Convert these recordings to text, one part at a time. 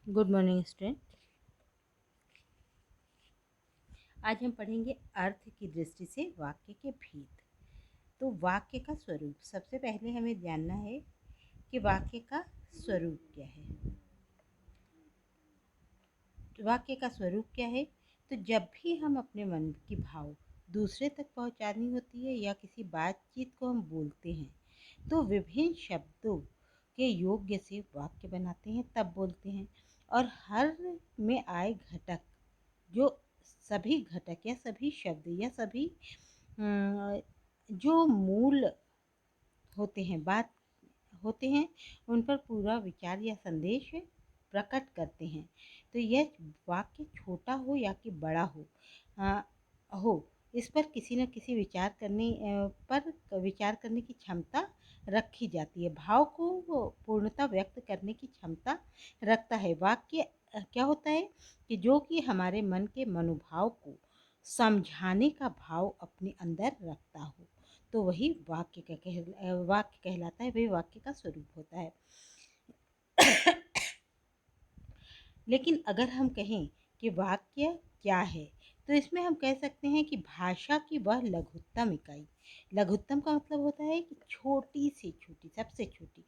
Good morning student. आज हम पढ़ेंगे अर्थ की दृष्टि से वाक्य के भेद। तो वाक्य का स्वरूप सबसे पहले हमें जानना है कि वाक्य का स्वरूप क्या है। वाक्य का स्वरूप क्या है? तो जब भी हम अपने मन की भाव दूसरे तक पहुंचानी होती है या किसी बातचीत को हम बोलते हैं तो विभिन्न शब्दों के योग्य से वाक्य बनाते हैं, तब बोलते हैं। और हर में आए घटक, जो सभी घटक या सभी शब्द या सभी जो मूल होते हैं, बात होते हैं, उन पर पूरा विचार या संदेश प्रकट करते हैं। तो यह वाक्य छोटा हो या कि बड़ा अ, हो, इस पर किसी न किसी विचार करने की क्षमता रखी जाती है। भाव को वो पूर्णतः व्यक्त करने की क्षमता रखता है। वाक्य क्या होता है कि जो कि हमारे मन के मनोभाव को समझाने का भाव अपने अंदर रखता हो, तो वही वाक्य कहलाता है, वही वाक्य का स्वरूप होता है। लेकिन अगर हम कहें कि वाक्य क्या है, तो इसमें हम कह सकते हैं कि भाषा की वह लघुत्तम इकाई। लघुत्तम का मतलब होता है कि छोटी से छोटी, सबसे छोटी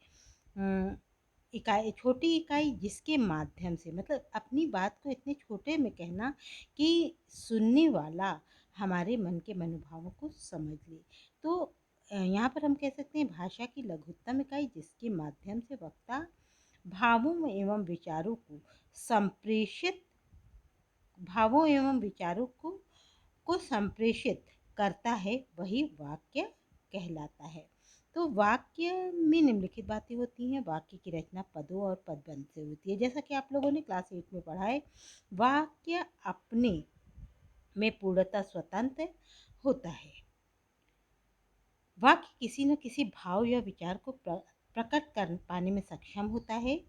इकाई, छोटी इकाई जिसके माध्यम से, मतलब अपनी बात को इतने छोटे में कहना कि सुनने वाला हमारे मन के मनोभावों को समझ ले। तो यहाँ पर हम कह सकते हैं भाषा की लघुत्तम इकाई जिसके माध्यम से वक्ता भावों एवं विचारों को संप्रेषित भावों एवं विचारों को संप्रेषित करता है, वही वाक्य कहलाता है। तो वाक्य में निम्नलिखित बातें होती हैं। वाक्य की रचना पदों और पदबंध से होती है, जैसा कि आप लोगों ने क्लास 8 में पढ़ा है। वाक्य अपने में पूर्णतः स्वतंत्र होता है। वाक्य किसी न किसी भाव या विचार को प्रकट कर पाने में सक्षम होता है।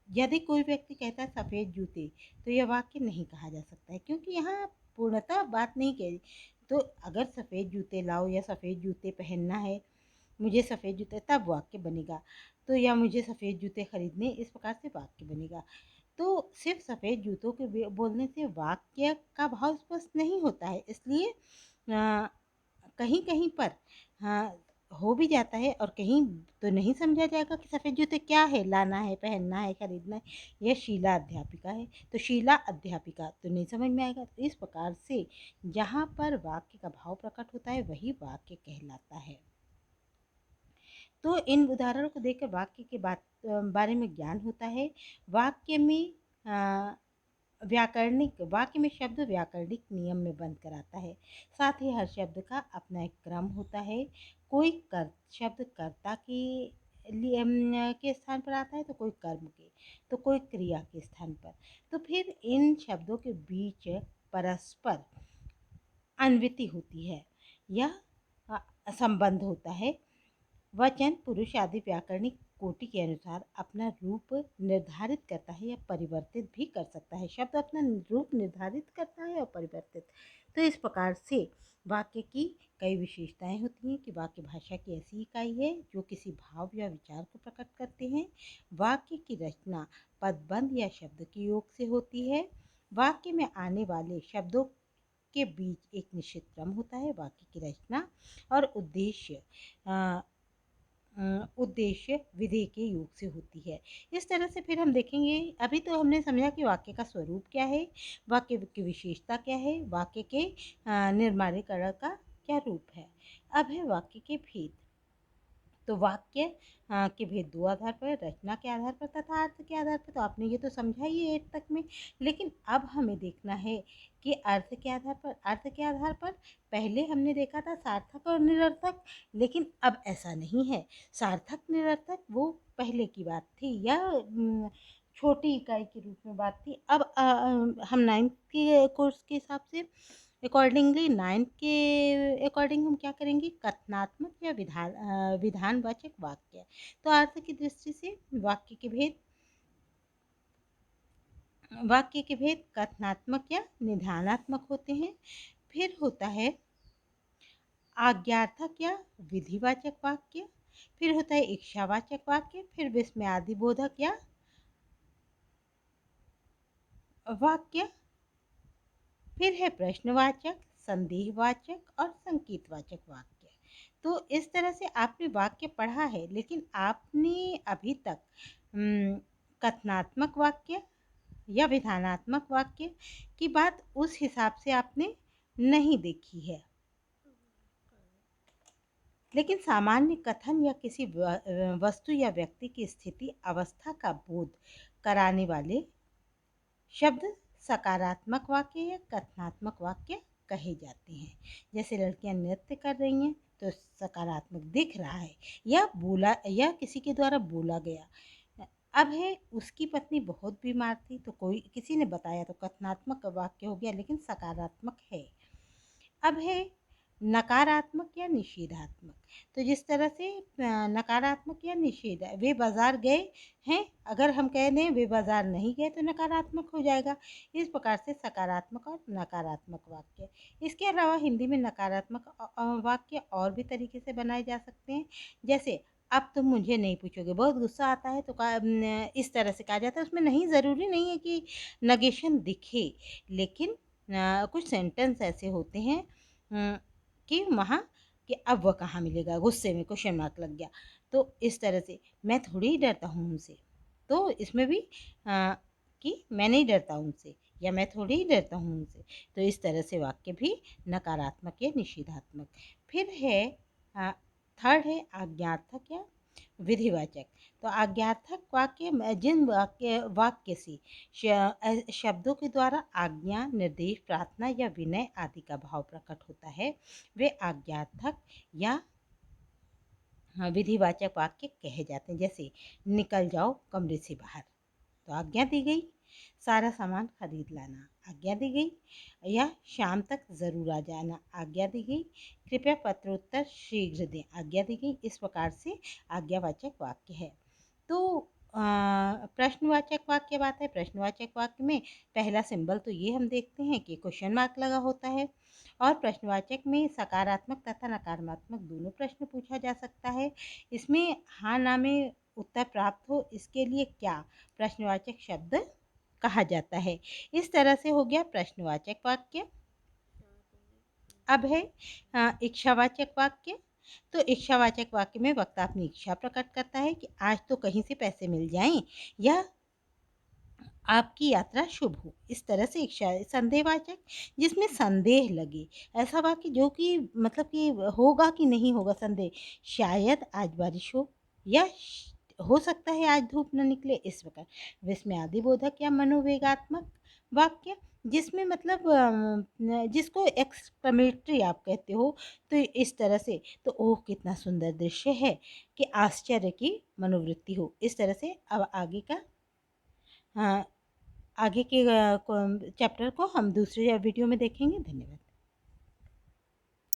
यदि कोई व्यक्ति कहता है सफ़ेद जूते, तो यह वाक्य नहीं कहा जा सकता है, क्योंकि यहाँ पूर्णतः बात नहीं कही। तो अगर सफ़ेद जूते लाओ या सफ़ेद जूते पहनना है, मुझे सफ़ेद जूते, तब वाक्य बनेगा। तो या मुझे सफ़ेद जूते खरीदने, इस प्रकार से वाक्य बनेगा। तो सिर्फ सफ़ेद जूतों के बोलने से वाक्य का भाव स्पष्ट नहीं होता है। इसलिए कहीं कहीं पर हाँ हो भी जाता है, और कहीं तो नहीं समझा जाएगा कि सफ़ेद जूते क्या है, लाना है, पहनना है, खरीदना है। यह शीला अध्यापिका है, तो शीला अध्यापिका तो नहीं समझ में आएगा। तो इस प्रकार से जहाँ पर वाक्य का भाव प्रकट होता है, वही वाक्य कहलाता है। तो इन उदाहरणों को देखकर वाक्य के बारे में ज्ञान होता है। वाक्य में वाक्य में शब्द व्याकरणिक नियम में बंद कर आता है। साथ ही हर शब्द का अपना एक क्रम होता है। कोई शब्द कर्ता के स्थान पर आता है, तो कोई कर्म के, तो कोई क्रिया के स्थान पर। तो फिर इन शब्दों के बीच परस्पर अन्विति होती है या संबंध होता है। वचन पुरुष आदि व्याकरणिक कोटि के अनुसार अपना रूप निर्धारित करता है या परिवर्तित भी कर सकता है। शब्द अपना रूप निर्धारित करता है और परिवर्तित। तो इस प्रकार से वाक्य की कई विशेषताएं होती हैं कि वाक्य भाषा की ऐसी इकाई है जो किसी भाव या विचार को प्रकट करते हैं। वाक्य की रचना पदबंध या शब्द के योग से होती है। वाक्य में आने वाले शब्दों के बीच एक निश्चित क्रम होता है। वाक्य की रचना और उद्देश्य विधेय के योग से होती है। इस तरह से फिर हम देखेंगे, अभी तो हमने समझा कि वाक्य का स्वरूप क्या है, वाक्य की विशेषता क्या है, वाक्य के निर्माणीकरण का क्या रूप है। अब है वाक्य के भेद। तो वाक्य के भेद दो आधार पर, रचना के आधार पर तथा अर्थ के आधार पर। तो आपने ये तो समझा ही है 8 तक में। लेकिन अब हमें देखना है कि अर्थ के आधार पर। अर्थ के आधार पर पहले हमने देखा था सार्थक और निरर्थक, लेकिन अब ऐसा नहीं है। सार्थक निरर्थक वो पहले की बात थी, या छोटी इकाई के रूप में बात थी। अब हम 9th के कोर्स के हिसाब से अकॉर्डिंगली 9th के अकॉर्डिंग हम क्या करेंगे, कथनात्मक या विधानवाचक वाक्य। तो अर्थ की दृष्टि से वाक्य के भेद कथनात्मक या निधानात्मक होते हैं। फिर होता है आज्ञार्थक या विधिवाचक वाक्य। फिर होता है इच्छावाचक वाक्य। फिर विस्मयादिबोधक या वाक्य, फिर है प्रश्नवाचक, संदेहवाचक और संकेतवाचक वाक्य। तो इस तरह से आपने वाक्य पढ़ा है, लेकिन आपने अभी तक कथनात्मक वाक्य या विधानात्मक वाक्य की बात उस हिसाब से आपने नहीं देखी है। लेकिन सामान्य कथन या किसी वस्तु या व्यक्ति की स्थिति अवस्था का बोध कराने वाले शब्द सकारात्मक वाक्य या कथनात्मक वाक्य कहे जाते हैं। जैसे लड़कियां नृत्य कर रही हैं तो सकारात्मक दिख रहा है, या बोला या किसी के द्वारा बोला गया। अब है उसकी पत्नी बहुत बीमार थी तो कोई किसी ने बताया, तो कथनात्मक वाक्य हो गया लेकिन सकारात्मक है। अब है नकारात्मक या निषेधात्मक। तो जिस तरह से नकारात्मक या निषेध, वे बाजार गए हैं, अगर हम कह दें वे बाजार नहीं गए तो नकारात्मक हो जाएगा। इस प्रकार से सकारात्मक और नकारात्मक वाक्य। इसके अलावा हिंदी में नकारात्मक वाक्य और भी तरीके से बनाए जा सकते हैं। जैसे अब तुम मुझे नहीं पूछोगे, बहुत गुस्सा आता है तो इस तरह से कहा जाता है। उसमें नहीं, ज़रूरी नहीं है कि नगेशन दिखे, लेकिन कुछ सेंटेंस ऐसे होते हैं कि वहाँ कि अब वह कहाँ मिलेगा, गुस्से में क्वेश्चन मार्क लग गया। तो इस तरह से मैं थोड़ी ही डरता हूँ उनसे, तो इसमें भी कि मैं नहीं डरता उनसे या मैं थोड़ी ही डरता हूँ उनसे। तो इस तरह से वाक्य भी नकारात्मक या निषेधात्मक। फिर है थर्ड है आज्ञार्थक या विधिवाचक। तो आज्ञार्थक वाक्य जिन वाक्य से शब्दों के द्वारा आज्ञा, निर्देश, प्रार्थना या विनय आदि का भाव प्रकट होता है, वे आज्ञार्थक या विधिवाचक वाक्य कहे जाते हैं। जैसे निकल जाओ कमरे से बाहर, तो आज्ञा दी गई। सारा सामान खरीद लाना, आज्ञा दी गई। या शाम तक ज़रूर आ जाना, आज्ञा दी गई। कृपया पत्रोत्तर शीघ्र दें, आज्ञा दी गई। इस प्रकार से आज्ञावाचक वाक्य है। तो प्रश्नवाचक वाक्य बात है। प्रश्नवाचक वाक्य में पहला सिंबल तो ये हम देखते हैं कि क्वेश्चन मार्क लगा होता है, और प्रश्नवाचक में सकारात्मक तथा नकारात्मक दोनों प्रश्न पूछा जा सकता है। इसमें हाँ ना में उत्तर प्राप्त हो, इसके लिए क्या प्रश्नवाचक शब्द कहा जाता है। इस तरह से हो गया प्रश्नवाचक वाक्य। अब है इच्छावाचक वाक्य। तो इच्छावाचक वाक्य में वक्ता अपनी इच्छा प्रकट करता है कि आज तो कहीं से पैसे मिल जाएं, या आपकी यात्रा शुभ हो। इस तरह से इच्छा। संदेहवाचक, जिसमें संदेह लगे, ऐसा वाक्य जो कि मतलब कि होगा कि नहीं होगा, संदेह। शायद आज बारिश हो, या हो सकता है आज धूप न निकले, इस प्रकार। विस्मयादिबोधक या मनोवेगात्मक वाक्य, जिसमें मतलब जिसको एक्सक्लेमेटरी आप कहते हो, तो इस तरह से, तो ओह कितना सुंदर दृश्य है, कि आश्चर्य की मनोवृत्ति हो। इस तरह से अब आगे का आगे के चैप्टर को हम दूसरे वीडियो में देखेंगे। धन्यवाद।